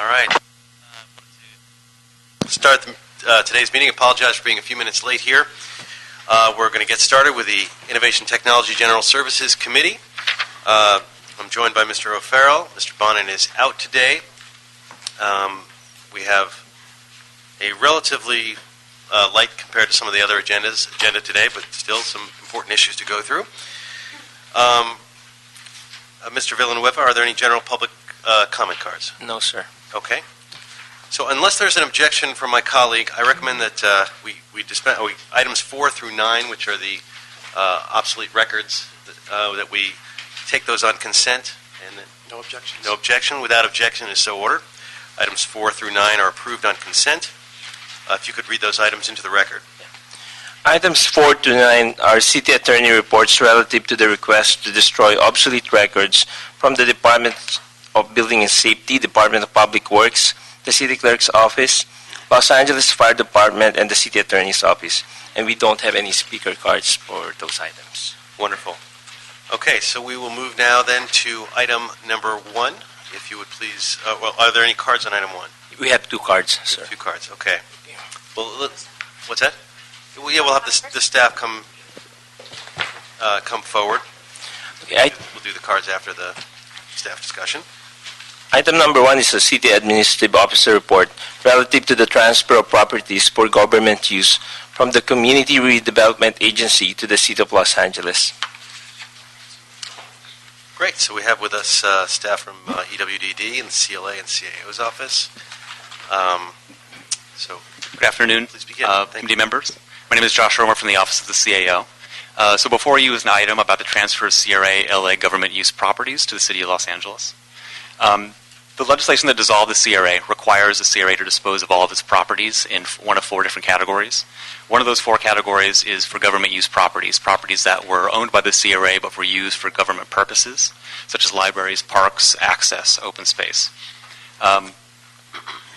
All right. Start today's meeting. Apologize for being a few minutes late here. We're going to get started with the Innovation Technology General Services Committee. I'm joined by Mr. O'Farrell. Mr. Bonin is out today. We have a relatively light compared to some of the other agenda today, but still some important issues to go through. Mr. Villanueva, are there any general public comment cards? No, sir. Okay. So unless there's an objection from my colleague, I recommend that we dispense items 4 through 9, which are the obsolete records, that we take those on consent. And no objections. No objection. Without objection is so ordered. Items 4 through 9 are approved on consent. If you could read those items into the record. Items 4 to 9 are City Attorney reports relative to the request to destroy obsolete records from the Department of Building and Safety, Department of Public Works, the City Clerk's Office, Los Angeles Fire Department, and the City Attorney's Office. And we don't have any speaker cards for those items. Wonderful. Okay, so we will move now then to item number 1. If you would please, well, are there any cards on item 1? We have 2 cards, sir. 2 cards, okay. Well, what's that? Well, yeah, we'll have the staff come forward. Okay, We'll do the cards after the staff discussion. Item number 1 is a City Administrative Officer report relative to the transfer of properties for government use from the Community Redevelopment Agency to the City of Los Angeles. Great. So we have with us staff from EWDD and the CLA and CAO's office. So good afternoon, please begin. committee members. My name is Josh Romer from the Office of the CAO. So before you is an item about the transfer of CRA LA government use properties to the City of Los Angeles. The legislation that dissolved the CRA requires the CRA to dispose of all of its properties in one of 4 different categories. One of those 4 categories is for government use properties, properties that were owned by the CRA but were used for government purposes, such as libraries, parks, access, open space. The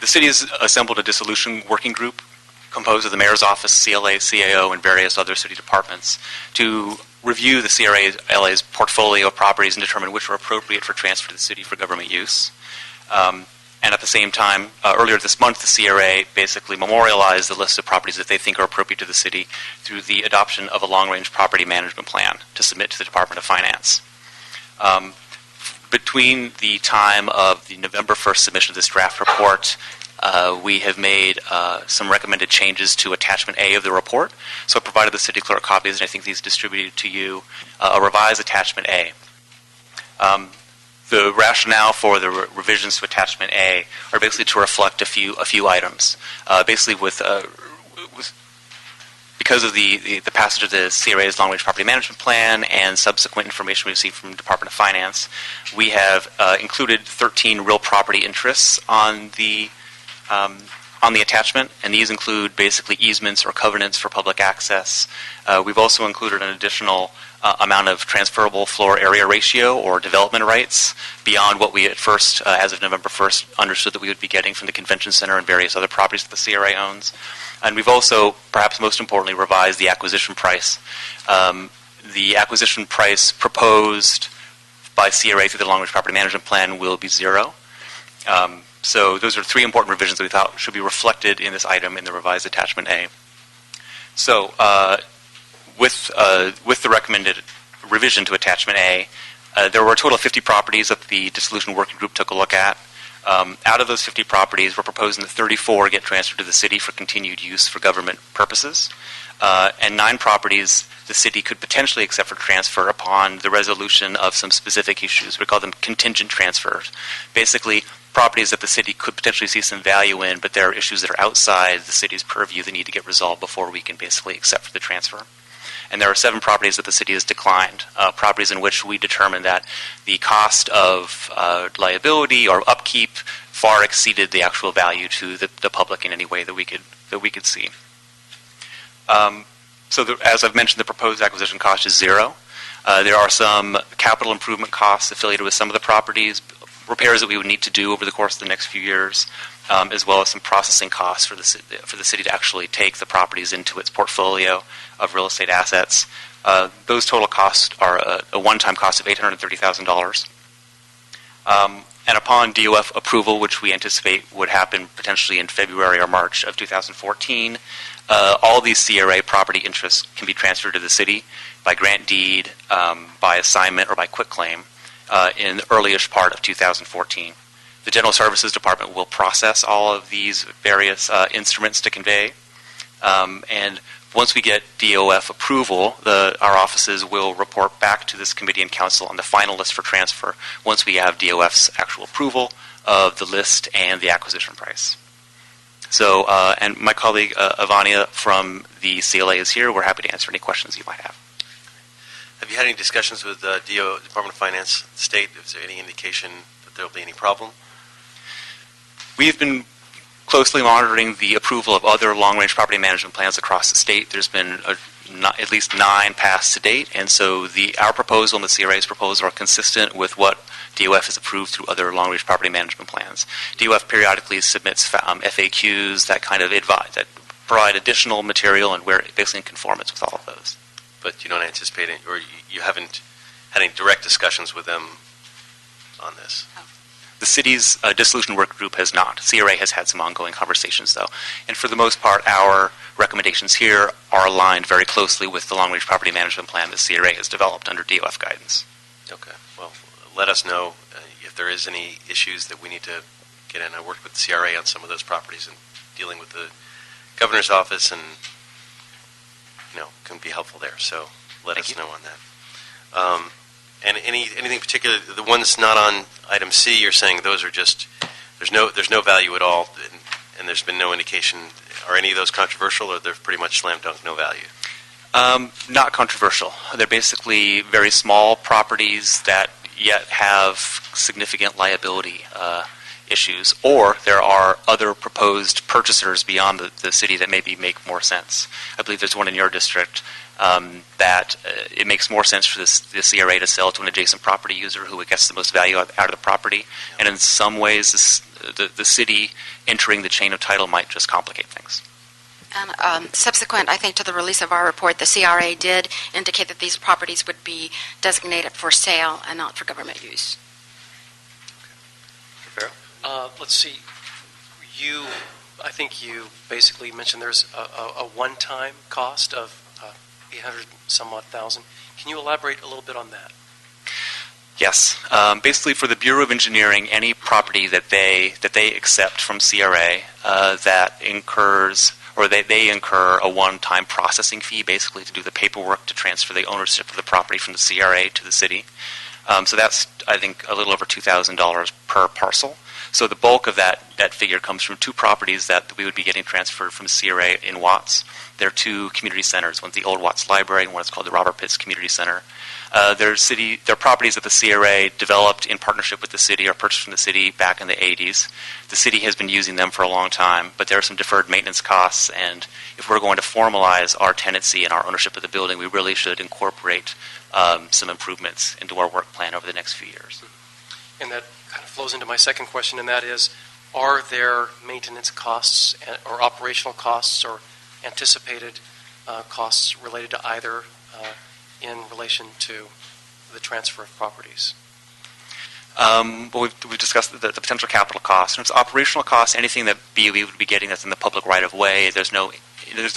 city has assembled a dissolution working group composed of the Mayor's Office, CLA, CAO, and various other city departments to review the CRA LA's portfolio of properties and determine which are appropriate for transfer to the city for government use. And at the same time, earlier this month, the CRA basically memorialized the list of properties that they think are appropriate to the city through the adoption of a long-range property management plan to submit to the Department of Finance. Between the time of the November 1st submission of this draft report, we have made some recommended changes to Attachment A of the report. So I provided the City Clerk copies, and I think these distributed to you a revised Attachment A. The rationale for the revisions to Attachment A are basically to reflect a few items. Basically, because of the passage of the CRA's long-range property management plan and subsequent information we received from the Department of Finance, we have included 13 real property interests on the attachment, and these include basically easements or covenants for public access. We've also included an additional amount of transferable floor area ratio or development rights beyond what we at first, as of November 1st, understood that we would be getting from the Convention Center and various other properties that the CRA owns. And we've also, perhaps most importantly, revised the acquisition price. The acquisition price proposed by CRA through the long-range property management plan will be 0. So those are 3 important revisions that we thought should be reflected in this item in the revised Attachment A. So with the recommended revision to Attachment A, there were a total of 50 properties that the dissolution working group took a look at. Out of those 50 properties, we're proposing that 34 get transferred to the city for continued use for government purposes, and 9 properties the city could potentially accept for transfer upon the resolution of some specific issues. We call them contingent transfers. Basically, properties that the city could potentially see some value in, but there are issues that are outside the city's purview that need to get resolved before we can basically accept for the transfer. And there are 7 properties that the city has declined, properties in which we determined that the cost of liability or upkeep far exceeded the actual value to the public in any way that we could see. As I've mentioned, the proposed acquisition cost is 0. There are some capital improvement costs affiliated with some of the properties, repairs that we would need to do over the course of the next few years, as well as some processing costs for the city to actually take the properties into its portfolio of real estate assets. Those total costs are a one-time cost of $830,000. And upon DOF approval, which we anticipate would happen potentially in February or March of 2014, all these CRA property interests can be transferred to the city by grant deed, by assignment, or by quitclaim in the earliest part of 2014. The General Services Department will process all of these various instruments to convey, and once we get DOF approval, our offices will report back to this committee and council on the final list for transfer once we have DOF's actual approval of the list and the acquisition price. So, and my colleague Ivania from the CLA is here. We're happy to answer any questions you might have. Have you had any discussions with Department of Finance, state? Is there any indication that there will be any problem? We've been closely monitoring the approval of other long-range property management plans across the state. There's been at least 9 passed to date, and so our proposal and the CRA's proposal are consistent with what DOF has approved through other long-range property management plans. DOF periodically submits FAQs that kind of that provide additional material, and we're basically in conformance with all of those. But you don't anticipate it, or you haven't had any direct discussions with them on this? The city's dissolution work group has not. CRA has had some ongoing conversations, though. And for the most part, our recommendations here are aligned very closely with the long-range property management plan that CRA has developed under DOF guidance. Okay. Well, let us know if there is any issues that we need to get in. I worked with the CRA on some of those properties and dealing with the governor's office, and can be helpful there. So let us know on that. And anything particular, the ones not on item C, you're saying those are just there's no value at all, and there's been no indication. Are any of those controversial, or they're pretty much slam dunk, no value? Not controversial. They're basically very small properties that yet have significant liability issues, or there are other proposed purchasers beyond the city that maybe make more sense. I believe there's one in your district that it makes more sense for the CRA to sell to an adjacent property user who gets the most value out of the property. And in some ways, the city entering the chain of title might just complicate things. And subsequent, I think, to the release of our report, the CRA did indicate that these properties would be designated for sale and not for government use. Let's see. I think you basically mentioned there's a one-time cost of 800 some odd thousand. Can you elaborate a little bit on that? Yes. Basically, for the Bureau of Engineering, any property that they accept from CRA that incurs, or they incur a one-time processing fee, basically to do the paperwork to transfer the ownership of the property from the CRA to the city. So that's, I think, a little over $2,000 per parcel. So the bulk of that figure comes from 2 properties that we would be getting transferred from CRA in Watts. They're 2 community centers. One's the Old Watts Library, and one's called the Robert Pitts Community Center. They're properties that the CRA developed in partnership with the city or purchased from the city back in the 80s. The city has been using them for a long time, but there are some deferred maintenance costs, and if we're going to formalize our tenancy and our ownership of the building, we really should incorporate some improvements into our work plan over the next few years. And that kind of flows into my second question, and that is, are there maintenance costs or operational costs or anticipated costs related to either in relation to the transfer of properties? Well, we've discussed the potential capital costs. And it's operational costs, anything that BOE would be getting that's in the public right-of-way, there's no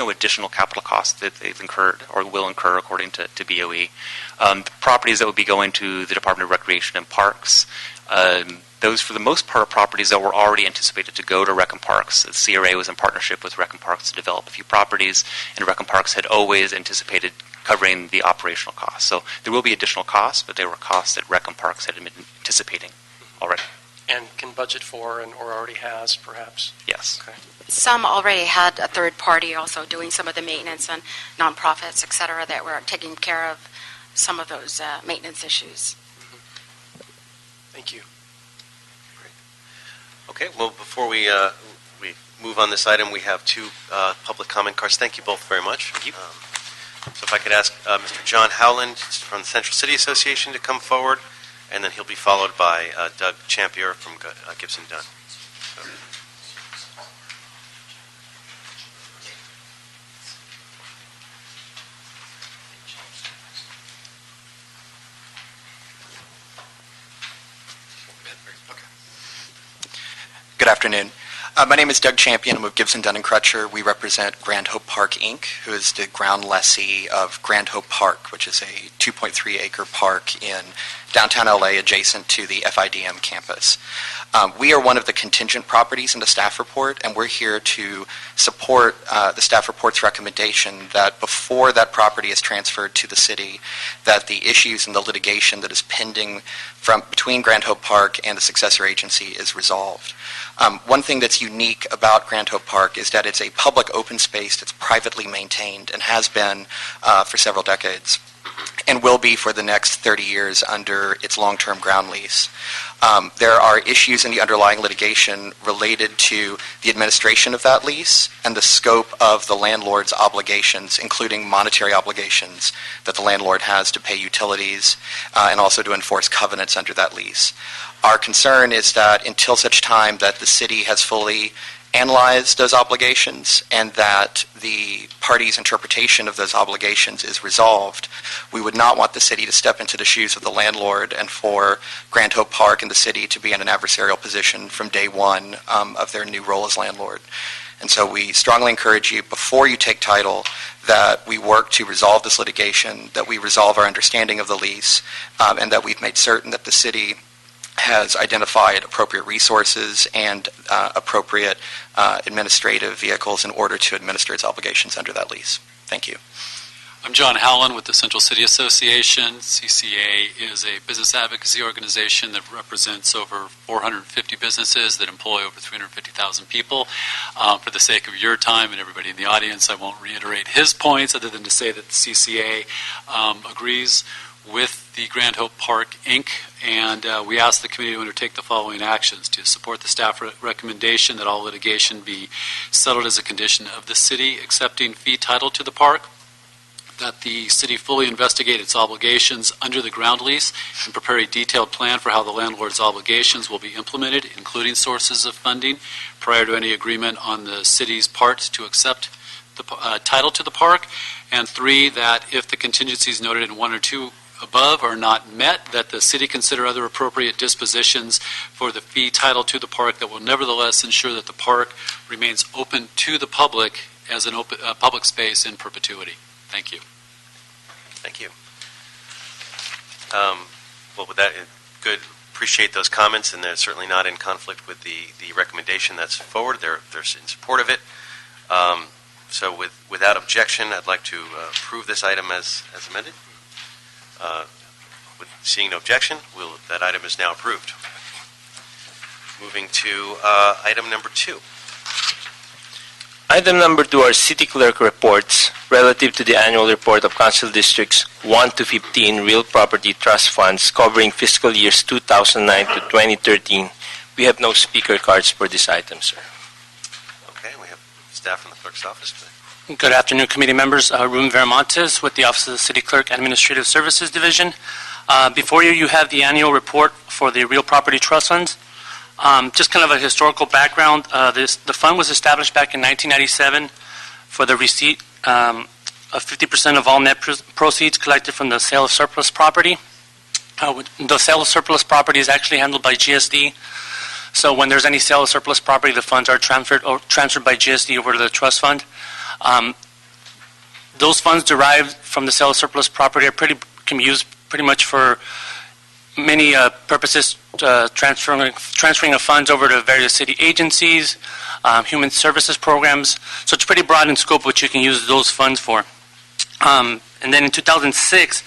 additional capital costs that they've incurred or will incur according to BOE. The properties that would be going to the Department of Recreation and Parks, those, for the most part, are properties that were already anticipated to go to Rec and Parks. The CRA was in partnership with Rec and Parks to develop a few properties, and Rec and Parks had always anticipated covering the operational costs. So there will be additional costs, but they were costs that Rec and Parks had been anticipating already. And can budget for or already has, perhaps? Yes. Okay. Some already had a third party also doing some of the maintenance, and nonprofits, et cetera, that were taking care of some of those maintenance issues. Thank you. Okay, well, before we move on this item, we have 2 public comment cards. Thank you both very much. Thank you. So if I could ask Mr. John Howland from the Central City Association to come forward, and then he'll be followed by Doug Champier from Gibson Dunn. So. Okay. Good afternoon. My name is Doug Champion. I'm with Gibson, Dunn & Crutcher. We represent Grand Hope Park, Inc., who is the ground lessee of Grand Hope Park, which is a 2.3-acre park in downtown LA adjacent to the FIDM campus. We are one of the contingent properties in the staff report, and we're here to support the staff report's recommendation that before that property is transferred to the city, that the issues and the litigation that is pending between Grand Hope Park and the successor agency is resolved. One thing that's unique about Grand Hope Park is that it's a public open space that's privately maintained and has been for several decades and will be for the next 30 years under its long-term ground lease. There are issues in the underlying litigation related to the administration of that lease and the scope of the landlord's obligations, including monetary obligations that the landlord has to pay utilities and also to enforce covenants under that lease. Our concern is that until such time that the city has fully analyzed those obligations and that the party's interpretation of those obligations is resolved, we would not want the city to step into the shoes of the landlord and for Grand Hope Park and the city to be in an adversarial position from day one of their new role as landlord. And so we strongly encourage you, before you take title, that we work to resolve this litigation, that we resolve our understanding of the lease, and that we've made certain that the city has identified appropriate resources and appropriate administrative vehicles in order to administer its obligations under that lease. Thank you. I'm John Howland with the Central City Association. CCA is a business advocacy organization that represents over 450 businesses that employ over 350,000 people. For the sake of your time and everybody in the audience, I won't reiterate his points other than to say that the CCA agrees with the Grand Hope Park, Inc., and we ask the committee to undertake the following actions: to support the staff recommendation that all litigation be settled as a condition of the city accepting fee title to the park, that the city fully investigate its obligations under the ground lease and prepare a detailed plan for how the landlord's obligations will be implemented, including sources of funding, prior to any agreement on the city's part to accept the title to the park, and 3, that if the contingencies noted in 1 or 2 above are not met, that the city consider other appropriate dispositions for the fee title to the park that will nevertheless ensure that the park remains open to the public as an open public space in perpetuity. Thank you. Thank you. Well, with that, good. Appreciate those comments, and they're certainly not in conflict with the recommendation that's forward. They're in support of it. So without objection, I'd like to approve this item as amended. With seeing no objection, that item is now approved. Moving to item number 2. Item number 2 are City Clerk reports relative to the annual report of Council Districts 1 to 15 Real Property Trust Funds covering fiscal years 2009 to 2013. We have no speaker cards for this item, sir. Okay, we have staff from the clerk's office. Good afternoon, committee members. Ruben Veramontes with the Office of the City Clerk Administrative Services Division. Before you, you have the annual report for the Real Property Trust Funds. Just kind of a historical background. The fund was established back in 1997 for the receipt of 50% of all net proceeds collected from the sale of surplus property. The sale of surplus property is actually handled by GSD. So when there's any sale of surplus property, the funds are transferred by GSD over to the trust fund. Those funds derived from the sale of surplus property can be used pretty much for many purposes, transferring of funds over to various city agencies, human services programs. So it's pretty broad in scope what you can use those funds for. And then in 2006,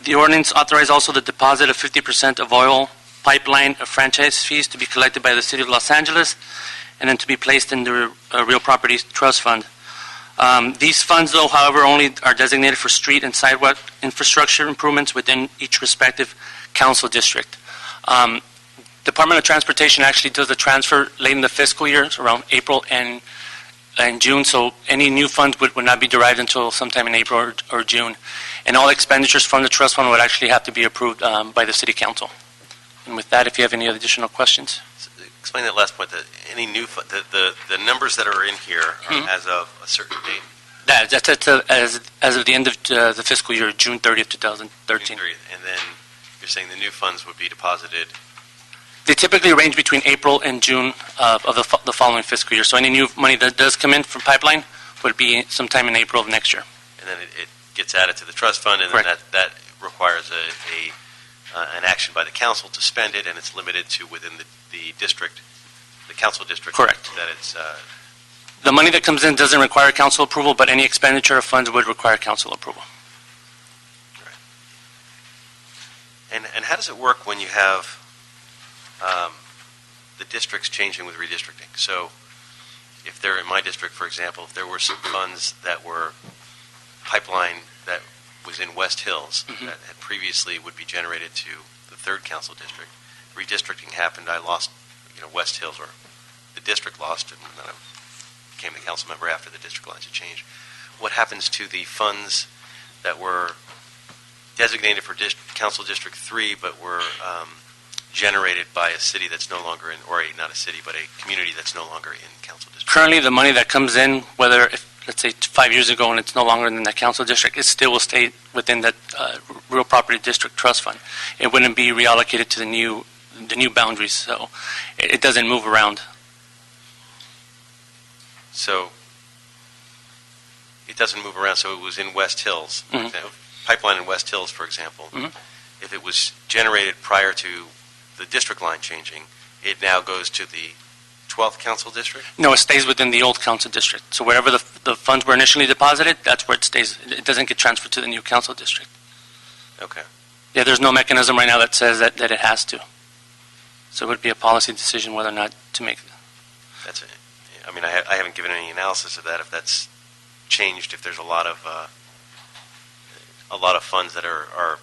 the ordinance authorized also the deposit of 50% of oil pipeline franchise fees to be collected by the City of Los Angeles and then to be placed in the Real Property Trust Fund. These funds, though, however, only are designated for street and sidewalk infrastructure improvements within each respective council district. Department of Transportation actually does the transfer late in the fiscal year, so around April and June, so any new funds would not be derived until sometime in April or June. And all expenditures from the trust fund would actually have to be approved by the City Council. And with that, if you have any additional questions. Explain that last point. That any new the numbers that are in here are as of a certain date. That's as of the end of the fiscal year, June 30th, 2013. June 30th, and then you're saying the new funds would be deposited They typically range between April and June of the following fiscal year. So any new money that does come in from pipeline would be sometime in April of next year. And then it gets added to the trust fund, and then that requires an action by the council to spend it, and it's limited to within the district, the council district. Correct. That it's The money that comes in doesn't require council approval, but any expenditure of funds would require council approval. And how does it work when you have the districts changing with redistricting? So if they're in my district, for example, if there were some funds that were pipeline that was in West Hills that had previously would be generated to the third council district, redistricting happened, I lost, West Hills, or the district lost, and then I became the council member after the district lines had changed. What happens to the funds that were designated for Council District 3, but were generated by a city that's no longer in, or not a city, but a community that's no longer in Council District? Currently, the money that comes in, whether, let's say 5 years ago and it's no longer in that council district, it still will stay within that real property district trust fund. It wouldn't be reallocated to the new boundaries, so it doesn't move around. So it doesn't move around, so it was in West Hills, for example. Pipeline in West Hills, for example, if it was generated prior to the district line changing, it now goes to the 12th council district? No, it stays within the old council district. So wherever the funds were initially deposited, that's where it stays. It doesn't get transferred to the new council district. Okay. Yeah, there's no mechanism right now that says that it has to. So it would be a policy decision whether or not to make it. That's it. I mean, I haven't given any analysis of that, if that's changed, if there's a lot of funds that are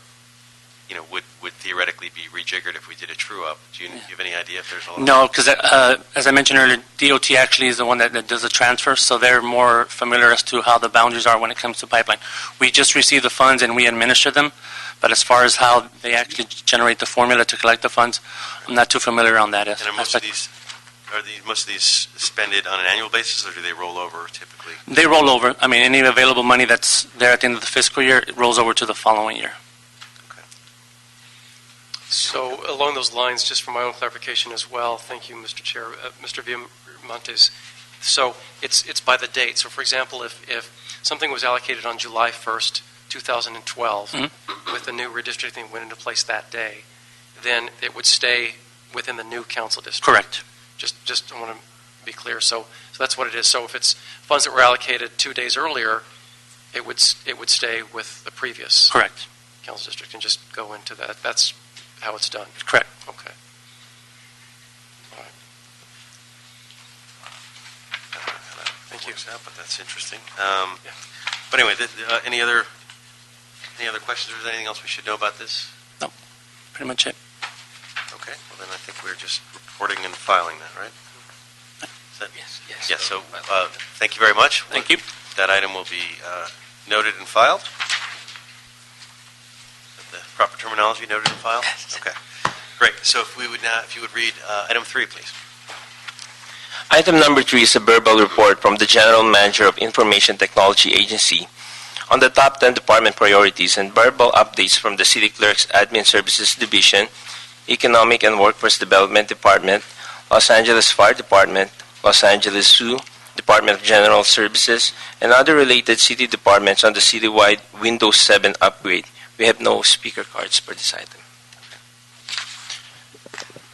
would theoretically be rejiggered if we did a true-up. Do you have any idea if there's a lot? No, because as I mentioned earlier, DOT actually is the one that does the transfer, so they're more familiar as to how the boundaries are when it comes to pipeline. We just receive the funds and we administer them, but as far as how they actually generate the formula to collect the funds, I'm not too familiar on that aspect. And are most of these spended on an annual basis, or do they roll over typically? They roll over. I mean, any available money that's there at the end of the fiscal year, it rolls over to the following year. So along those lines, just for my own clarification as well, thank you, Mr. Chair, Mr. Villamontes. So it's by the date. So for example, if something was allocated on July 1st, 2012, with the new redistricting went into place that day, then it would stay within the new council district. Correct. Just I want to be clear. So that's what it is. So if it's funds that were allocated 2 days earlier, it would stay with the previous Correct. council district and just go into that. That's how it's done. Correct. Okay. All right. Thank you. But that's interesting. But anyway, any other questions, or is there anything else we should know about this? No, pretty much it. Okay. Well, then I think we're just reporting and filing that, right? Yes. Yes. So thank you very much. Thank you. That item will be noted and filed. The proper terminology, noted and filed? Okay. Great. So if you would read item 3, please. Item number 3 is a verbal report from the General Manager of Information Technology Agency on the top 10 department priorities and verbal updates from the City Clerk's Admin Services Division, Economic and Workforce Development Department, Los Angeles Fire Department, Los Angeles Zoo, Department of General Services, and other related city departments on the citywide Windows 7 upgrade. We have no speaker cards for this item.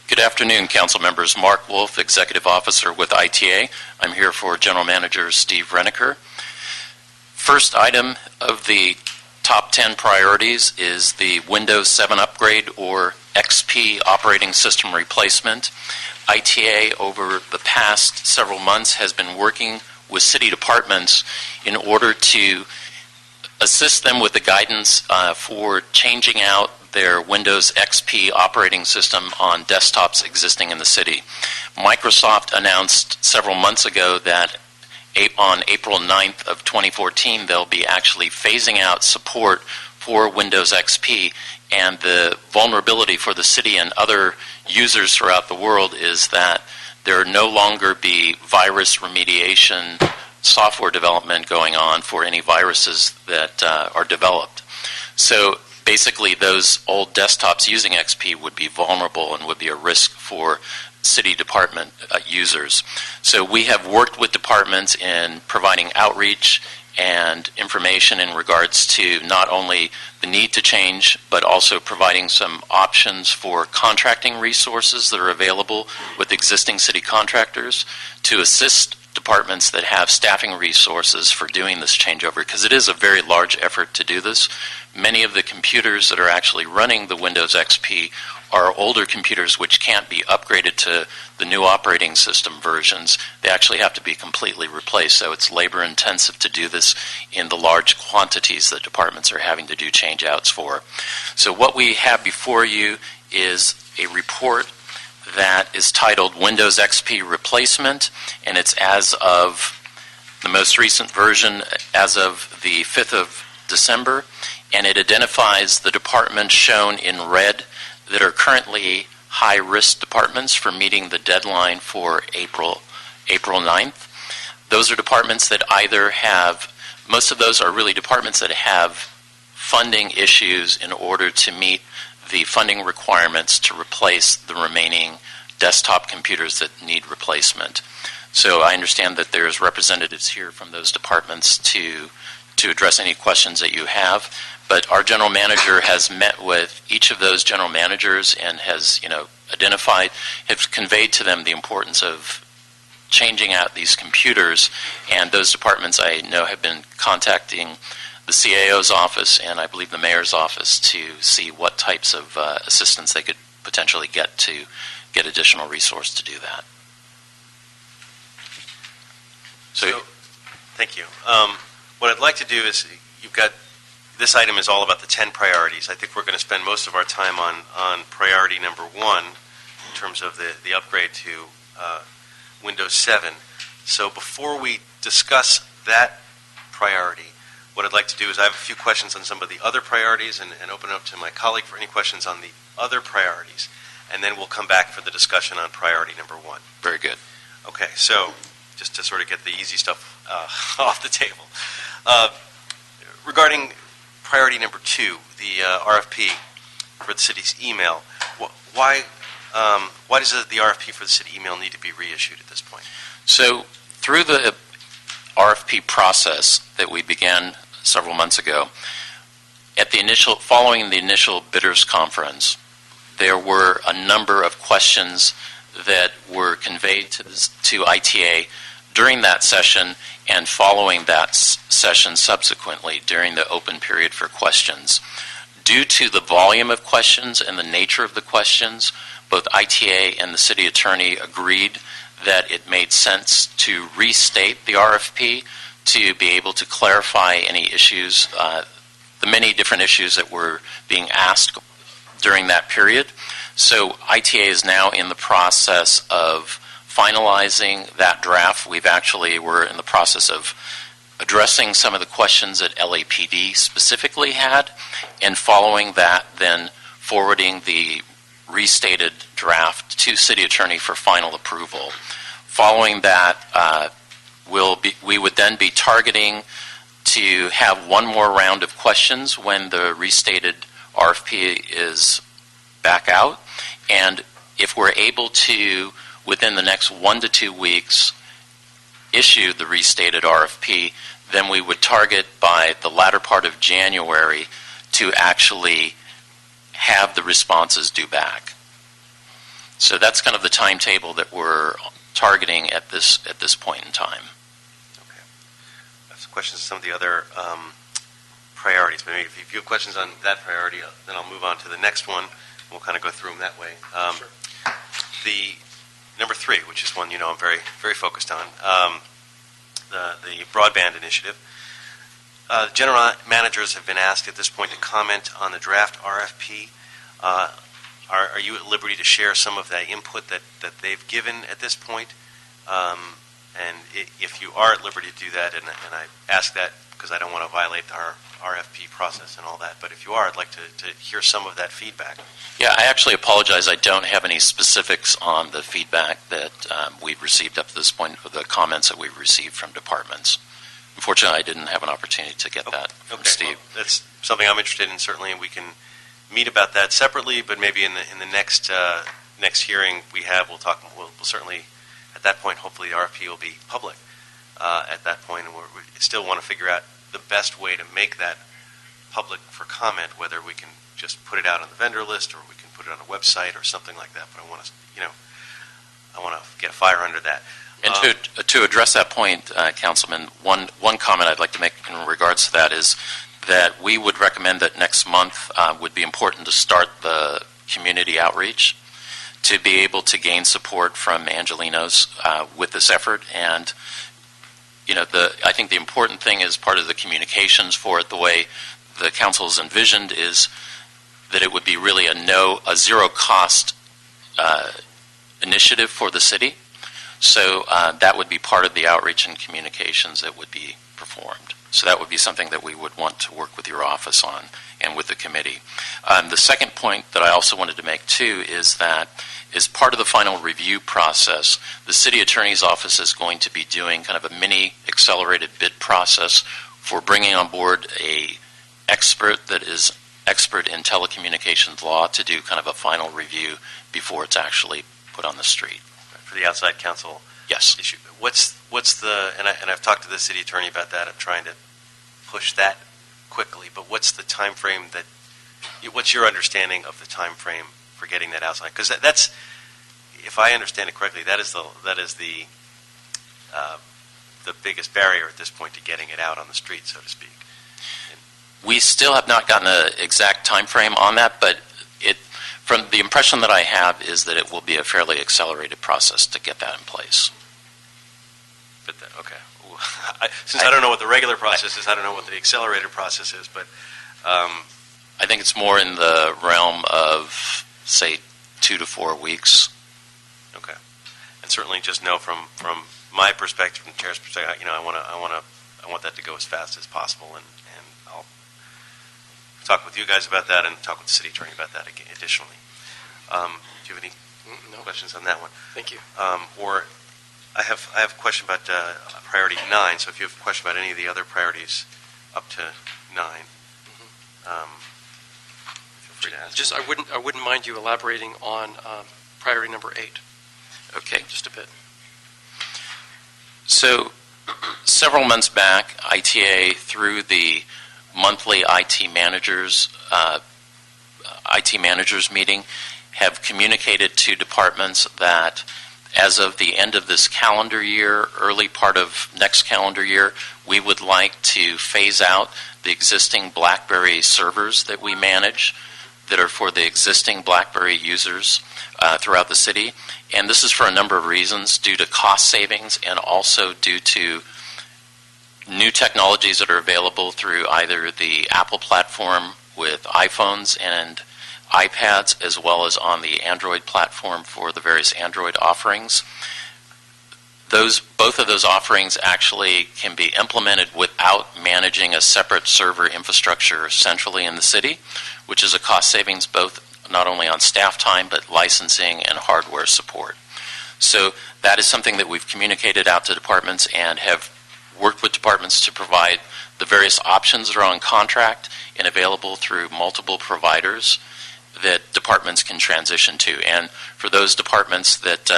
Good afternoon, council members. Mark Wolf, Executive Officer with ITA. I'm here for General Manager Steve Reneker. First item of the top 10 priorities is the Windows 7 upgrade, or XP operating system replacement. ITA over the past several months has been working with city departments in order to assist them with the guidance for changing out their Windows XP operating system on desktops existing in the city. Microsoft announced several months ago that on April 9th of 2014, they'll be actually phasing out support for Windows XP, and the vulnerability for the city and other users throughout the world is that there no longer be virus remediation software development going on for any viruses that are developed. So basically those old desktops using XP would be vulnerable and would be a risk for city department users. So we have worked with departments in providing outreach and information in regards to not only the need to change, but also providing some options for contracting resources that are available with existing city contractors to assist departments that have staffing resources for doing this changeover, because it is a very large effort to do this. Many of the computers that are actually running the Windows XP are older computers which can't be upgraded to the new operating system versions. They actually have to be completely replaced, so it's labor intensive to do this in the large quantities that departments are having to do change outs for. So what we have before you is a report that is titled Windows XP Replacement, and it's as of the most recent version as of the 5th of December, and it identifies the departments shown in red that are currently high-risk departments for meeting the deadline for April 9th. Those are departments that either have, most of those are really departments that have funding issues in order to meet the funding requirements to replace the remaining desktop computers that need replacement. So I understand that there's representatives here from those departments to address any questions that you have. But our general manager has met with each of those general managers and has, identified, has conveyed to them the importance of changing out these computers. And those departments I know have been contacting the CAO's office and I believe the mayor's office to see what types of assistance they could potentially get to get additional resource to do that. So thank you. What I'd like to do is, this item is all about the 10 priorities. I think we're going to spend most of our time on priority number 1 in terms of the upgrade to Windows 7. So before we discuss that priority, what I'd like to do is I have a few questions on some of the other priorities and open it up to my colleague for any questions on the other priorities. And then we'll come back for the discussion on priority number 1. Very good. Okay, so just to sort of get the easy stuff off the table. Regarding priority number 2, the RFP for the city's email, why does the RFP for the city email need to be reissued at this point? So through the RFP process that we began several months ago, following the initial bidders conference, there were a number of questions that were conveyed to ITA during that session and following that session subsequently during the open period for questions. Due to the volume of questions and the nature of the questions, both ITA and the city attorney agreed that it made sense to restate the RFP to be able to clarify any issues, the many different issues that were being asked during that period. So ITA is now in the process of finalizing that draft. We're in the process of addressing some of the questions that LAPD specifically had, and following that, then forwarding the restated draft to city attorney for final approval. Following that, we would then be targeting to have one more round of questions when the restated RFP is back out. And if we're able to, within the next 1 to 2 weeks, issue the restated RFP, then we would target by the latter part of January to actually have the responses due back. So that's kind of the timetable that we're targeting at this point in time. Okay. I have some questions on some of the other priorities. Maybe if you have questions on that priority, then I'll move on to the next one. We'll kind of go through them that way. Sure. The number 3, which is one I'm very, very focused on, the Broadband Initiative. General managers have been asked at this point to comment on the draft RFP. Are you at liberty to share some of the input that they've given at this point? And if you are at liberty to do that, and I ask that because I don't want to violate our RFP process and all that, but if you are, I'd like to hear some of that feedback. Yeah, I actually apologize. I don't have any specifics on the feedback that we've received up to this point, or the comments that we've received from departments. Unfortunately, I didn't have an opportunity to get that from Steve. Well, something I'm interested in, certainly, and we can meet about that separately. But maybe in the next hearing we have, we'll talk. We'll certainly at that point, hopefully, the RFP will be public at that point, and we still want to figure out the best way to make that public for comment. Whether we can just put it out on the vendor list, or we can put it on a website, or something like that. But I want to get a fire under that. And to address that point, Councilman, one comment I'd like to make in regards to that is that we would recommend that next month would be important to start the community outreach to be able to gain support from Angelenos with this effort. And I think the important thing is part of the communications for it, the way the council's envisioned, is that it would be really a zero cost initiative for the city. So that would be part of the outreach and communications that would be performed. So that would be something that we would want to work with your office on and with the committee. The second point that I also wanted to make too is that as part of the final review process, the city attorney's office is going to be doing kind of a mini accelerated bid process for bringing on board a expert that is expert in telecommunications law to do kind of a final review before it's actually put on the street. For the outside counsel Yes. issue. What's the, and I've talked to the city attorney about that. I'm trying to push that quickly, but what's the time frame what's your understanding of the time frame for getting that outside? Because that's, if I understand it correctly, that is the biggest barrier at this point to getting it out on the street, so to speak. We still have not gotten an exact time frame on that, but from the impression that I have is that it will be a fairly accelerated process to get that in place. But okay. Since I don't know what the regular process is, I don't know what the accelerated process is, but I think it's more in the realm of, say, 2 to 4 weeks. Okay. And certainly just know from my perspective, from the chair's perspective, I want that to go as fast as possible, and I'll talk with you guys about that and talk with the city attorney about that again, additionally. Do you have any questions on that one? Thank you. Or I have a question about priority 9. So if you have a question about any of the other priorities up to 9, feel free to ask. Just I wouldn't mind you elaborating on priority number 8. Okay. Just a bit. So several months back, ITA, through the monthly IT managers meeting, have communicated to departments that as of the end of this calendar year, early part of next calendar year, we would like to phase out the existing BlackBerry servers that we manage that are for the existing BlackBerry users throughout the city. And this is for a number of reasons, due to cost savings and also due to new technologies that are available through either the Apple platform with iPhones and iPads, as well as on the Android platform for the various Android offerings. Both of those offerings actually can be implemented without managing a separate server infrastructure centrally in the city, which is a cost savings both not only on staff time but licensing and hardware support. So that is something that we've communicated out to departments and have worked with departments to provide the various options that are on contract and available through multiple providers that departments can transition to. And for those departments that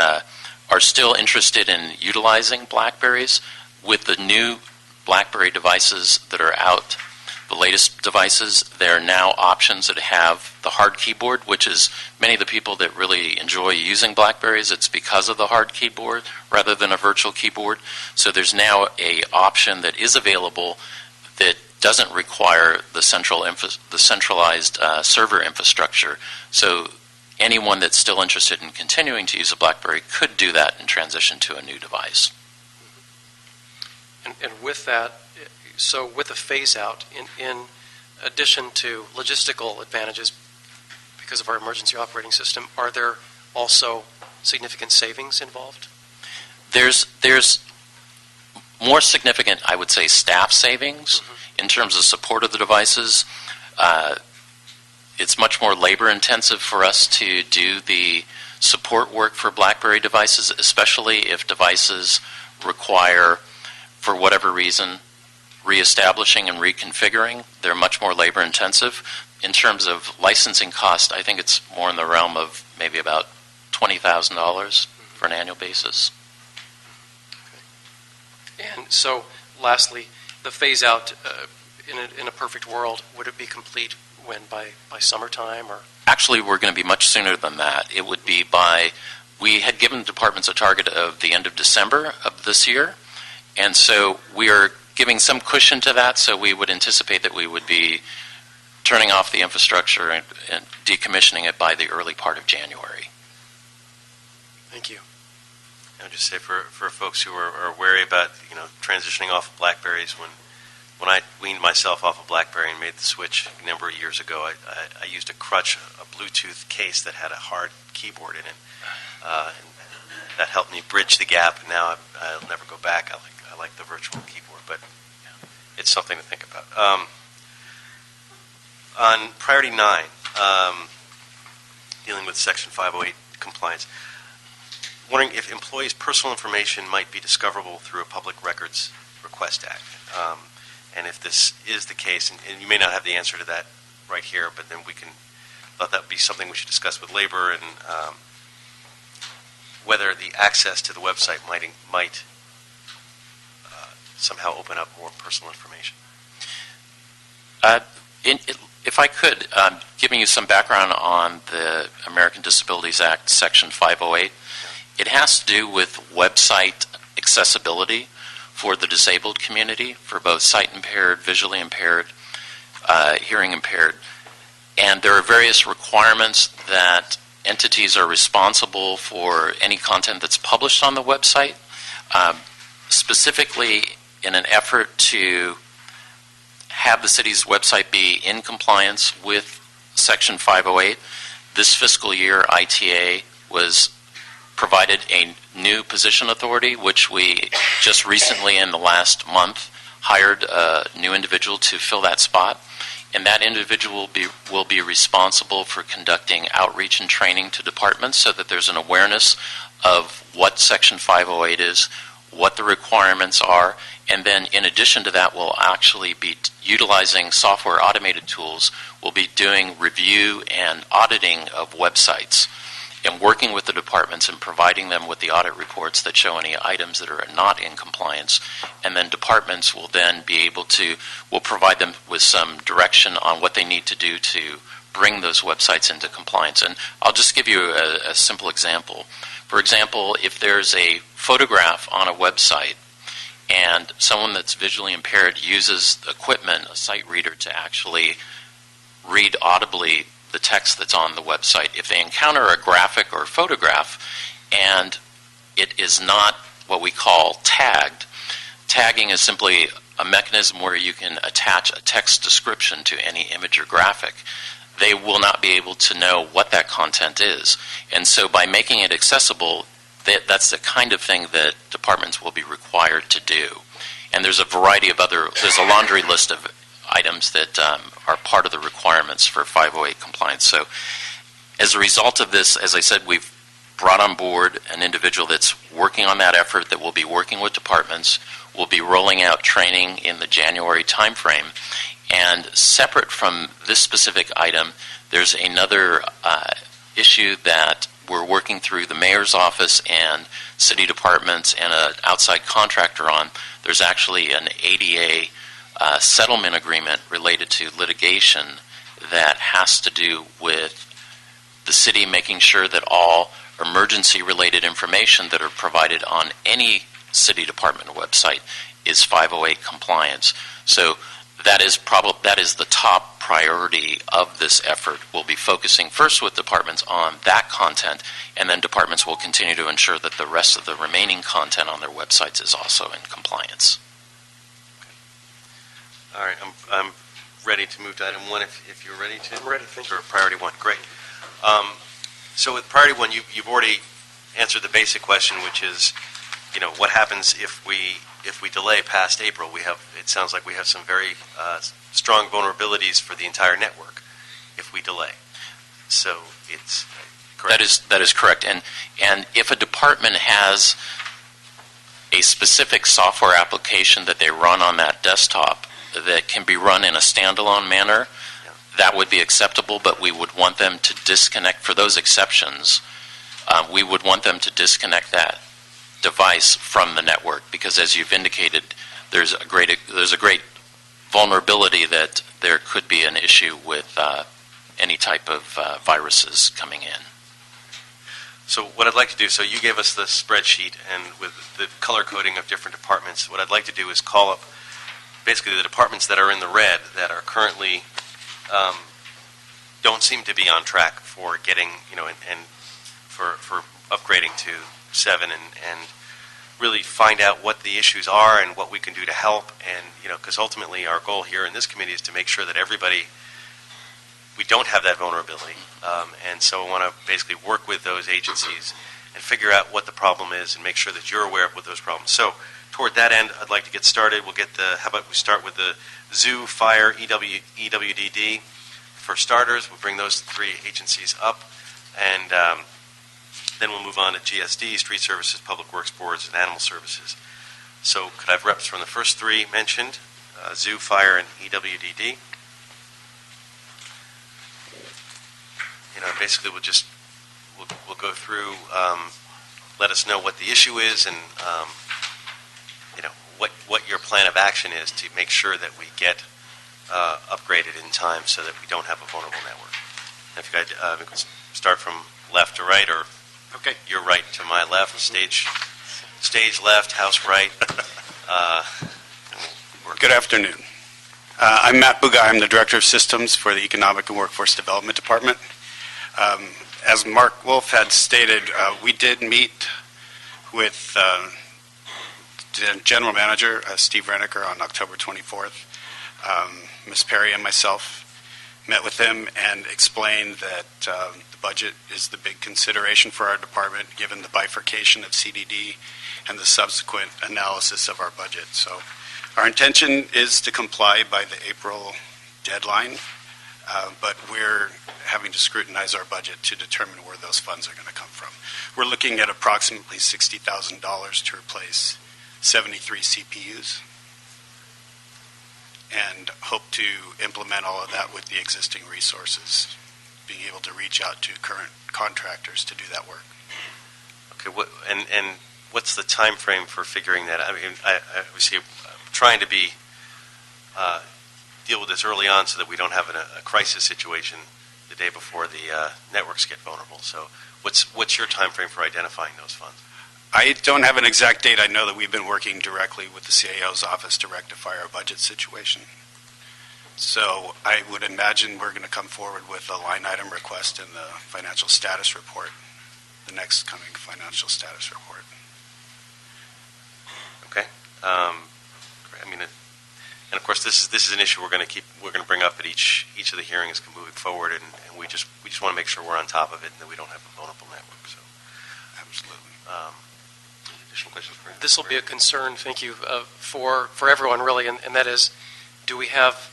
are still interested in utilizing BlackBerries, with the new BlackBerry devices that are out, the latest devices, there are now options that have the hard keyboard, which is many of the people that really enjoy using BlackBerries, it's because of the hard keyboard rather than a virtual keyboard. So there's now an option that is available that doesn't require the centralized server infrastructure. So anyone that's still interested in continuing to use a BlackBerry could do that and transition to a new device. And with that, so with the phase out, in addition to logistical advantages because of our emergency operating system, are there also significant savings involved? There's more significant, I would say, staff savings in terms of support of the devices. It's much more labor intensive for us to do the support work for BlackBerry devices, especially if devices require, for whatever reason, reestablishing and reconfiguring. They're much more labor intensive. In terms of licensing cost, I think it's more in the realm of maybe about $20,000 for an annual basis. And so, lastly, the phase-out, in a perfect world, would it be complete when, by summertime, or? Actually, we're going to be much sooner than that. It would be we had given departments a target of the end of December of this year, and so we are giving some cushion to that, so we would anticipate that we would be turning off the infrastructure and decommissioning it by the early part of January. Thank you. I'll just say for folks who are wary about transitioning off of Blackberries, when I weaned myself off of BlackBerry and made the switch a number of years ago, I used a crutch, a Bluetooth case that had a hard keyboard in it, and that helped me bridge the gap. And now I'll never go back. I like the virtual keyboard, but it's something to think about. On priority 9, dealing with Section 508 compliance, wondering if employees' personal information might be discoverable through a Public Records Request Act. And if this is the case, and you may not have the answer to that right here, but then thought that would be something we should discuss with labor, and whether the access to the website might somehow open up more personal information. If I could, giving you some background on the American Disabilities Act, Section 508, it has to do with website accessibility for the disabled community, for both sight impaired, visually impaired, hearing impaired. And there are various requirements that entities are responsible for any content that's published on the website. Specifically, in an effort to have the city's website be in compliance with Section 508, this fiscal year ITA was provided a new position authority, which we just recently in the last month hired a new individual to fill that spot. And that individual will be responsible for conducting outreach and training to departments so that there's an awareness of what Section 508 is, what the requirements are, and then in addition to that, we'll actually be utilizing software automated tools. We'll be doing review and auditing of websites and working with the departments and providing them with the audit reports that show any items that are not in compliance. And then departments will then be able to, we'll provide them with some direction on what they need to do to bring those websites into compliance. And I'll just give you a simple example. For example, if there's a photograph on a website and someone that's visually impaired uses equipment, a sight reader, to actually read audibly the text that's on the website, if they encounter a graphic or photograph and it is not what we call tagged, tagging is simply a mechanism where you can attach a text description to any image or graphic. They will not be able to know what that content is. And so by making it accessible, that's the kind of thing that departments will be required to do. And there's a variety of there's a laundry list of items that are part of the requirements for 508 compliance. So as a result of this, as I said, we've brought on board an individual that's working on that effort, that will be working with departments. We'll be rolling out training in the January timeframe. And separate from this specific item, there's another issue that we're working through the mayor's office and city departments and an outside contractor on. There's actually an ADA settlement agreement related to litigation that has to do with the city making sure that all emergency-related information that are provided on any city department website is 508 compliance. So that is the top priority of this effort. We'll be focusing first with departments on that content, and then departments will continue to ensure that the rest of the remaining content on their websites is also in compliance. All right, I'm ready to move to item 1 if you're ready to. I'm ready, thank you. For priority 1, great. So with priority 1, you've already answered the basic question, which is, what happens if we delay past April? It sounds like we have some very strong vulnerabilities for the entire network if we delay. So it's correct. That is correct. And if a department has a specific software application that they run on that desktop that can be run in a standalone manner, that would be acceptable, but we would want them to disconnect, for those exceptions, we would want them to disconnect that device from the network, because as you've indicated, there's a great vulnerability that there could be an issue with any type of viruses coming in. So what I'd like to do, so you gave us the spreadsheet and with the color coding of different departments, what I'd like to do is call up basically the departments that are in the red that are currently don't seem to be on track for getting, and for upgrading to 7 and really find out what the issues are and what we can do to help. And, because ultimately our goal here in this committee is to make sure that we don't have that vulnerability. And so I want to basically work with those agencies and figure out what the problem is and make sure that you're aware of what those problems. So toward that end, I'd like to get started. How about we start with the Zoo, Fire, EWDD. For starters, we'll bring those 3 agencies up, and then we'll move on to GSD, Street Services, Public Works Boards, and Animal Services. So could I have reps from the first 3 mentioned, Zoo, Fire, and EWDD? Basically we'll go through, let us know what the issue is, and what your plan of action is to make sure that we get upgraded in time so that we don't have a vulnerable network. If you guys we can start from left to right, or okay, your right to my left, stage left, house right. Good afternoon. I'm Matt Bugai. I'm the Director of Systems for the Economic and Workforce Development Department. As Mark Wolf had stated, we did meet with the General Manager, Steve Renneker, on October 24th. Ms. Perry and myself met with him and explained that the budget is the big consideration for our department, given the bifurcation of CDD and the subsequent analysis of our budget. So our intention is to comply by the April deadline, but we're having to scrutinize our budget to determine where those funds are going to come from. We're looking at approximately $60,000 to replace 73 CPUs, and hope to implement all of that with the existing resources, being able to reach out to current contractors to do that work. Okay, and what's the time frame for figuring that? I mean, I obviously I'm trying to deal with this early on so that we don't have a crisis situation the day before the networks get vulnerable. So what's your time frame for identifying those funds? I don't have an exact date. I know that we've been working directly with the CAO's office to rectify our budget situation. So I would imagine we're going to come forward with a line item request in the financial status report, the next coming financial status report. Okay. And of course, this is an issue we're going to bring up at each of the hearings moving forward, and we just want to make sure we're on top of it and that we don't have a vulnerable network. So, absolutely. Additional questions? This will be a concern, thank you, for everyone really, and that is, do we have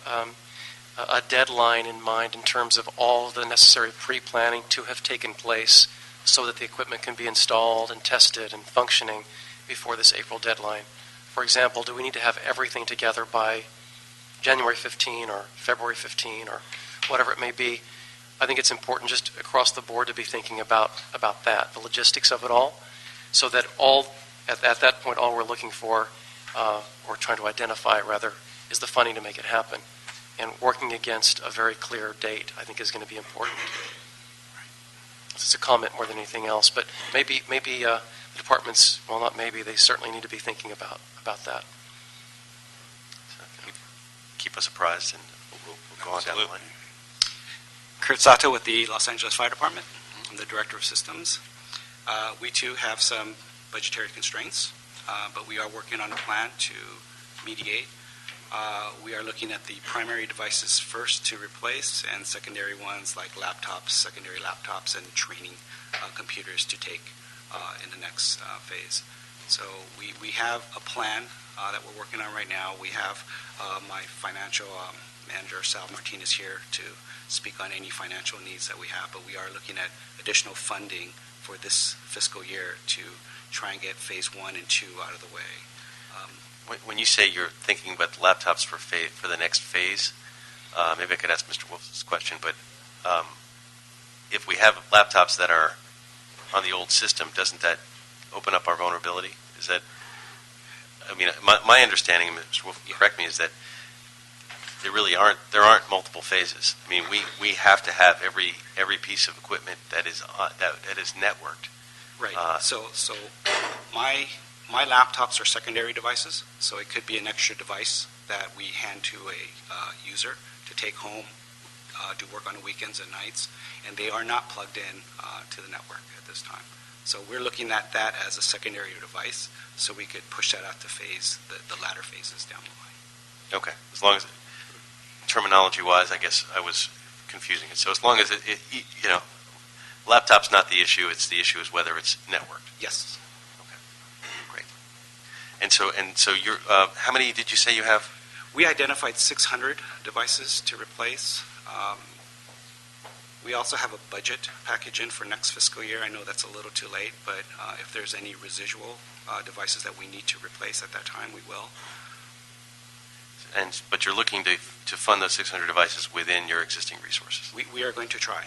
a deadline in mind in terms of all the necessary pre-planning to have taken place so that the equipment can be installed and tested and functioning before this April deadline? For example, do we need to have everything together by January 15 or February 15 or whatever it may be? I think it's important just across the board to be thinking about that, the logistics of it all, so that at that point all we're looking for, or trying to identify rather, is the funding to make it happen. And working against a very clear date, I think, is going to be important. It's a comment more than anything else, but maybe the departments, well, not maybe, they certainly need to be thinking about that. So keep us apprised, and we'll go on down the line. Kurt Sato with the Los Angeles Fire Department. I'm the Director of Systems. We too have some budgetary constraints, but we are working on a plan to mediate. We are looking at the primary devices first to replace, and secondary ones like laptops, secondary laptops, and training computers to take in the next phase. So we have a plan that we're working on right now. We have my financial manager, Sal Martinez, here to speak on any financial needs that we have, but we are looking at additional funding for this fiscal year to try and get phase 1 and 2 out of the way. When you say you're thinking about the laptops for the next phase, maybe I could ask Mr. Wolf's question, but if we have laptops that are on the old system, doesn't that open up our vulnerability? Is that, I mean, my understanding, Mr. Wolf, correct me, is that there aren't multiple phases. I mean, we have to have every piece of equipment that is networked. Right. So my laptops are secondary devices, so it could be an extra device that we hand to a user to take home, do work on the weekends and nights, and they are not plugged in to the network at this time. So we're looking at that as a secondary device, so we could push that out to the latter phases down the line. Okay. As long as, terminology-wise, I guess I was confusing it. So as long as laptop's not the issue, it's the issue is whether it's networked. Yes. Okay. Great. And so you're, how many did you say you have? We identified 600 devices to replace. We also have a budget package in for next fiscal year. I know that's a little too late, but if there's any residual devices that we need to replace at that time, we will. But you're looking to fund those 600 devices within your existing resources. We are going to try.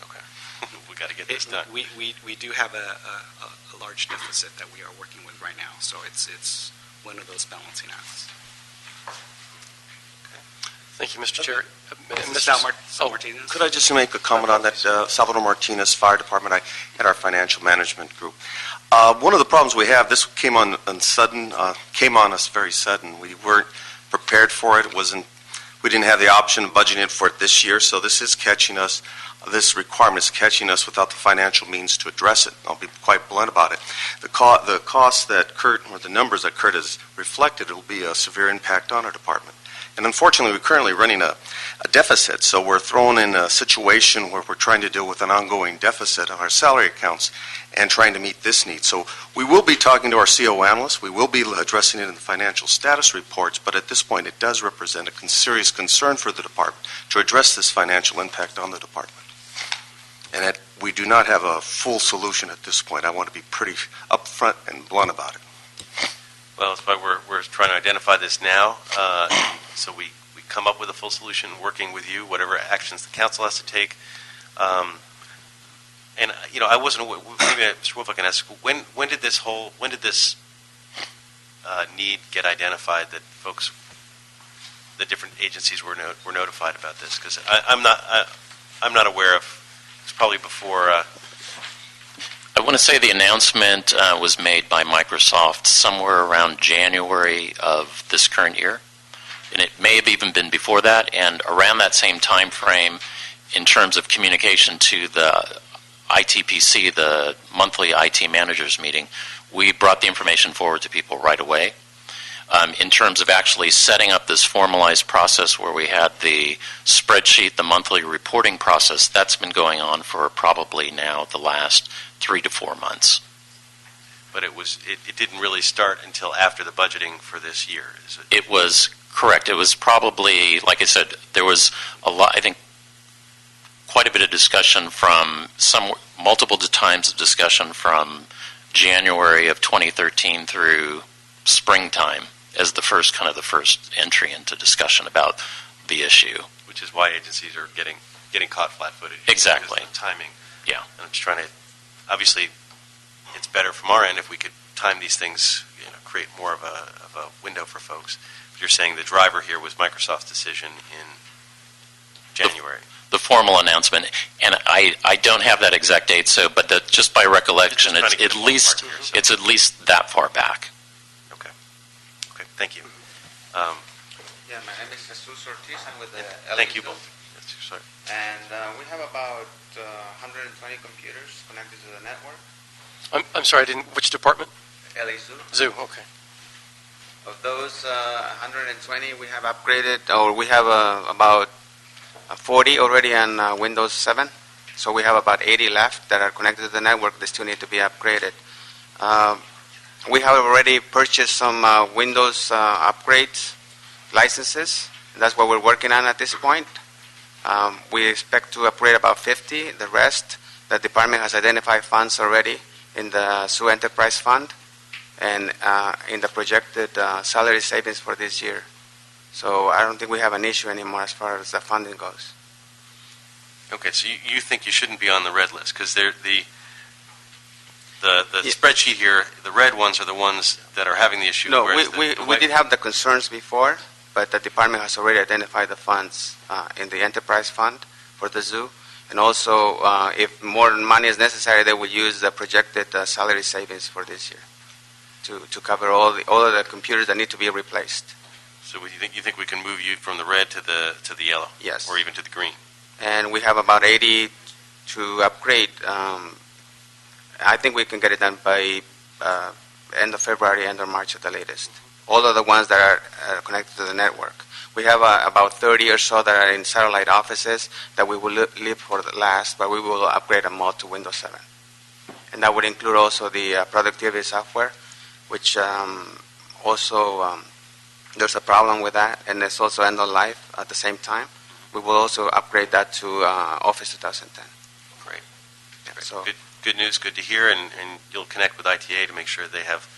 Okay. We got to get this done. We do have a large deficit that we are working with right now, so it's one of those balancing acts. Thank you, Mr. Chair. Mr. Martinez? Could I just make a comment on that? Salvador Martinez, Fire Department. I had our financial management group. One of the problems we have, this came on us very sudden. We weren't prepared for it. We didn't have the option of budgeting for it this year, so this is catching us. This requirement is catching us without the financial means to address it. I'll be quite blunt about it. The costs that Kurt, or the numbers that Kurt has reflected, it will be a severe impact on our department. And unfortunately, we're currently running a deficit, so we're thrown in a situation where we're trying to deal with an ongoing deficit on our salary accounts and trying to meet this need. So we will be talking to our CO analysts. We will be addressing it in the financial status reports, but at this point, it does represent a serious concern for the department to address this financial impact on the department. And we do not have a full solution at this point. I want to be pretty upfront and blunt about it. Well, that's why we're trying to identify this now, so we come up with a full solution, working with you, whatever actions the council has to take. And I wasn't. Maybe Mr. Wolf, I can ask, when did this need get identified that the different agencies were notified about this? Because I'm not aware of. It's probably before. I want to say the announcement was made by Microsoft somewhere around January of this current year, and it may have even been before that. And around that same time frame, in terms of communication to the ITPC, the monthly IT managers meeting, we brought the information forward to people right away. In terms of actually setting up this formalized process where we had the spreadsheet, the monthly reporting process, that's been going on for probably now the last 3 to 4 months. But it didn't really start until after the budgeting for this year, is it? It was correct. It was probably, like I said, there was a lot, I think, quite a bit of discussion from multiple times of discussion from January of 2013 through springtime as the first entry into discussion about the issue. Which is why agencies are getting caught flat-footed. Exactly. Because of the timing. Yeah. And I'm just trying to, obviously, it's better from our end if we could time these things, create more of a window for folks. But you're saying the driver here was Microsoft's decision in January. The formal announcement, and I don't have that exact date, but just by recollection, it's at least that far back. Okay, thank you. Yeah, my name is Jesus Ortiz. I'm with the Thank you both. Yes, sorry. And we have about 120 computers connected to the network. I'm sorry, which department? LA Zoo. Zoo, okay. Of those 120, we have upgraded, or we have about 40 already on Windows 7. So we have about 80 left that are connected to the network. They still need to be upgraded. We have already purchased some Windows upgrades licenses. That's what we're working on at this point. We expect to upgrade about 50. The rest the department has identified funds already in the Zoo Enterprise Fund and in the projected salary savings for this year. So I don't think we have an issue anymore as far as the funding goes. Okay, so you think you shouldn't be on the red list, because the Yeah. spreadsheet here, the red ones are the ones that are having the issue. No, whereas we the white- did have the concerns before, but the department has already identified the funds in the enterprise fund for the zoo. And also, if more money is necessary, they will use the projected salary savings for this year to cover all of the computers that need to be replaced. So you think we can move you from the red to the yellow? Yes. Or even to the green? And we have about 80 to upgrade. I think we can get it done by end of February, end of March at the latest. All of the ones that are connected to the network. We have about 30 or so that are in satellite offices that we will leave for the last, but we will upgrade them all to Windows 7. And that would include also the productivity software, which also there's a problem with that, and it's also end of life at the same time. We will also upgrade that to Office 2010. Great. So, Good news, good to hear, and you'll connect with ITA to make sure they have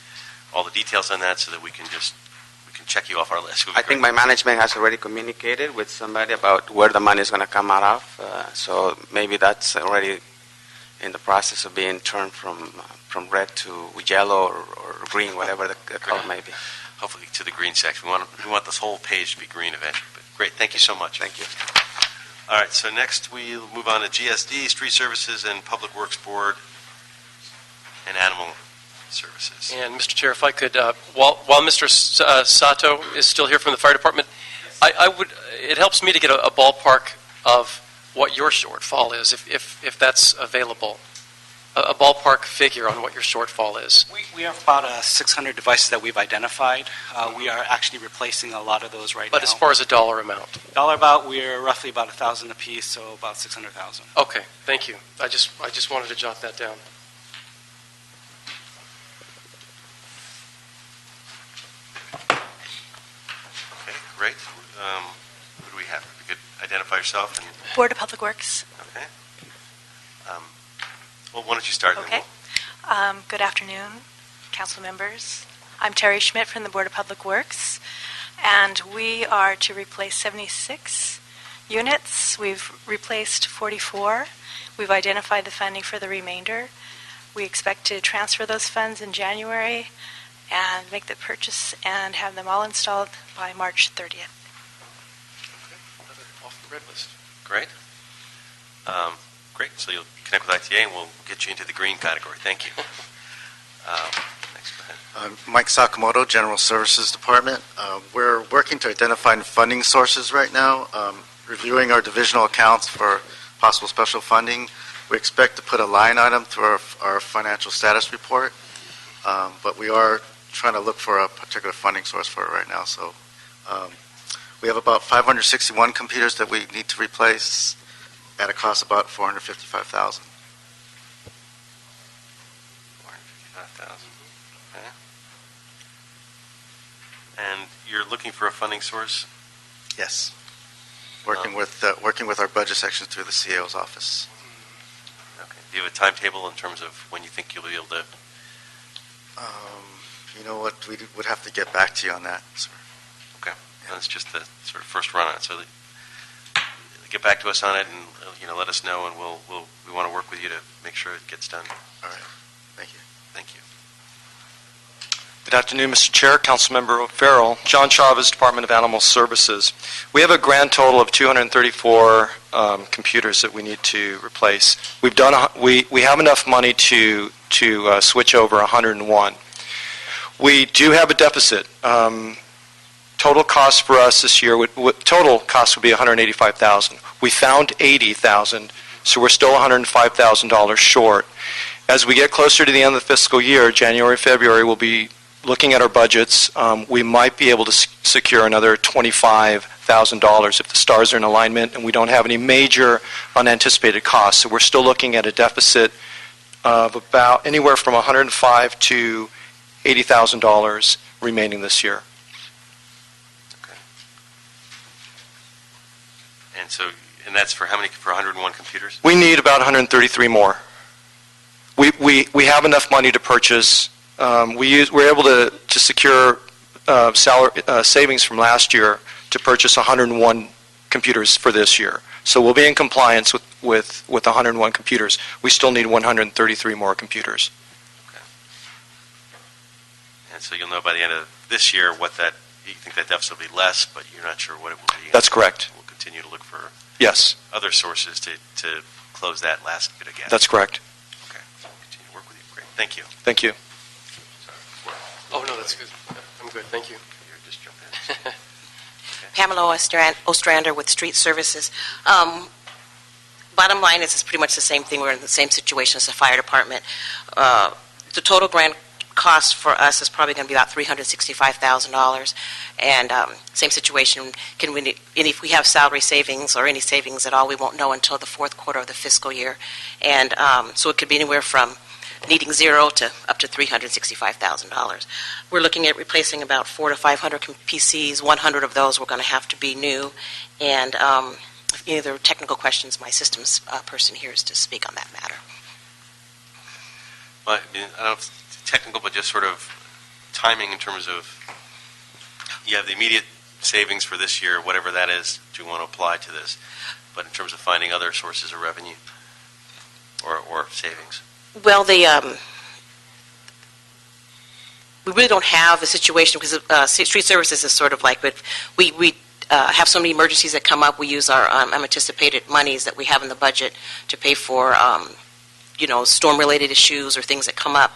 all the details on that so that we can check you off our list. I think my management has already communicated with somebody about where the money is going to come out of, so maybe that's already in the process of being turned from red to yellow or green, whatever the color may be. Hopefully to the green section. We want this whole page to be green eventually. But great, thank you so much. Thank you. All right, so next we'll move on to GSD, Street Services and Public Works Board, and Animal Services. And Mr. Chair, if I could, while Mr. Sato is still here from the fire department, it helps me to get a ballpark of what your shortfall is, if that's available. A ballpark figure on what your shortfall is. We have about 600 devices that we've identified. We are actually replacing a lot of those right now. But as far as a dollar amount? We're roughly about 1,000 apiece, so about 600,000. Okay, thank you. I just wanted to jot that down. Okay, great. Who do we have? If you could identify yourself. Board of Public Works. Okay. Well, why don't you start? Okay. Good afternoon, council members. I'm Terry Schmidt from the Board of Public Works, and we are to replace 76 units. We've replaced 44. We've identified the funding for the remainder. We expect to transfer those funds in January and make the purchase and have them all installed by March 30th. Okay, another off the red list. Great. Great. So you'll connect with ITA and we'll get you into the green category. Thank you. Next, go ahead. Mike Sakamoto, General Services Department. We're working to identify funding sources right now, reviewing our divisional accounts for possible special funding. We expect to put a line item through our financial status report, but we are trying to look for a particular funding source for it right now. So we have about 561 computers that we need to replace at a cost of about $455,000. $455,000. Okay. And you're looking for a funding source? Yes. Working with our budget sections through the CAO's office. Okay. Do you have a timetable in terms of when you think you'll be able to? You know what? We would have to get back to you on that, sir. Okay. That's just the sort of first run on it. So get back to us on it and let us know, and we want to work with you to make sure it gets done. All right. Thank you. Thank you. Good afternoon, Mr. Chair, Councilmember O'Farrell. John Chavez, Department of Animal Services. We have a grand total of 234 computers that we need to replace. We have enough money to switch over 101. We do have a deficit. Total cost for us this year total cost would be $185,000. We found $80,000, so we're still $105,000 short. As we get closer to the end of the fiscal year, January, February, we'll be looking at our budgets. We might be able to secure another $25,000 if the stars are in alignment and we don't have any major unanticipated costs. So we're still looking at a deficit of about anywhere from $105,000 to $80,000 remaining this year. Okay. And so And that's for how many, for 101 computers? We need about 133 more. We have enough money to purchase. We're able to secure savings from last year to purchase 101 computers for this year. So we'll be in compliance with 101 computers. We still need 133 more computers. And so you'll know by the end of this year what that, you think that deficit will be less, but you're not sure what it will be. That's correct. We'll continue to look for Yes, other sources to close that last bit of gap. that's correct. Okay. So we'll continue to work with you. Great. Thank you. Thank you. Oh, no, that's good. I'm good, thank you. You're just jumping in. Pamela Ostrander with Street Services. Bottom line is it's pretty much the same thing. We're in the same situation as the fire department. The total grant cost for us is probably going to be about $365,000. And same situation, and if we have salary savings or any savings at all, we won't know until the fourth quarter of the fiscal year. And so it could be anywhere from needing zero to up to $365,000. We're looking at replacing about 400 to 500 PCs. 100 of those were going to have to be new. And if any other technical questions, my systems person here is to speak on that matter. Well, I mean, I don't know if it's technical, but just sort of timing in terms of, you have the immediate savings for this year, whatever that is, do you want to apply to this? But in terms of finding other sources of revenue or savings? Well, we really don't have a situation because street services is sort of like, we have so many emergencies that come up. We use our unanticipated monies that we have in the budget to pay for, storm-related issues or things that come up.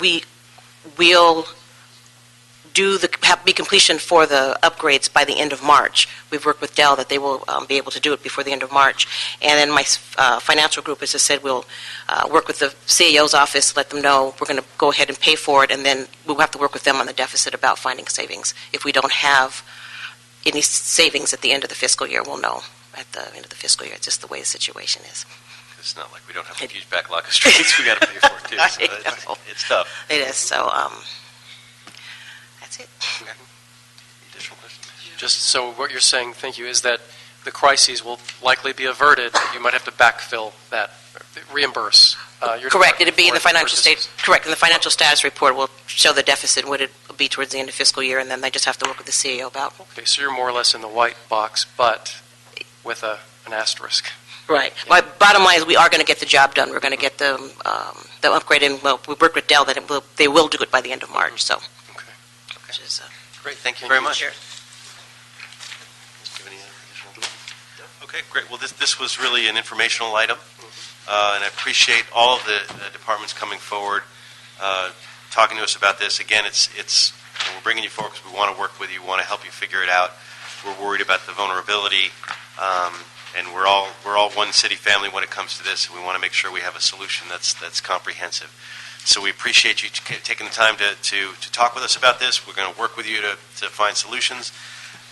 We'll be completion for the upgrades by the end of March. We've worked with Dell that they will be able to do it before the end of March. And then my financial group, as I said, will work with the CAO's office, let them know we're going to go ahead and pay for it, and then we'll have to work with them on the deficit about finding savings. If we don't have any savings at the end of the fiscal year, we'll know at the end of the fiscal year. It's just the way the situation is. It's not like we don't have a huge backlog of streets we got to pay for, too. So it's tough. It is. So that's it. Additional questions? Just so what you're saying, thank you, is that the crises will likely be averted. You might have to backfill that, reimburse. Correct. It'd be in the financial state. Correct. In the financial status report, we'll show the deficit, what it will be towards the end of fiscal year, and then they just have to work with the CEO about. Okay, so you're more or less in the white box, but with an asterisk. Right. My bottom line is we are going to get the job done. We're going to get the upgrade in. Well, we work with Dell that they will do it by the end of March. So. Okay. Great. Thank you very much. Sure. Okay, great. Well, this was really an informational item, and I appreciate all of the departments coming forward, talking to us about this. Again, it's we're bringing you forward because we want to work with you, want to help you figure it out. We're worried about the vulnerability, and we're all one city family when it comes to this, and we want to make sure we have a solution that's comprehensive. So we appreciate you taking the time to talk with us about this. We're going to work with you to find solutions.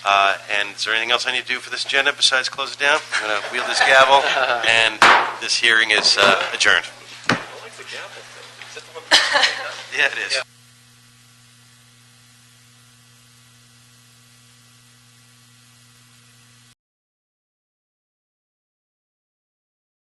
And is there anything else I need to do for this agenda besides close it down? I'm going to wield this gavel, and this hearing is adjourned. I like the gavel. Yeah, it is.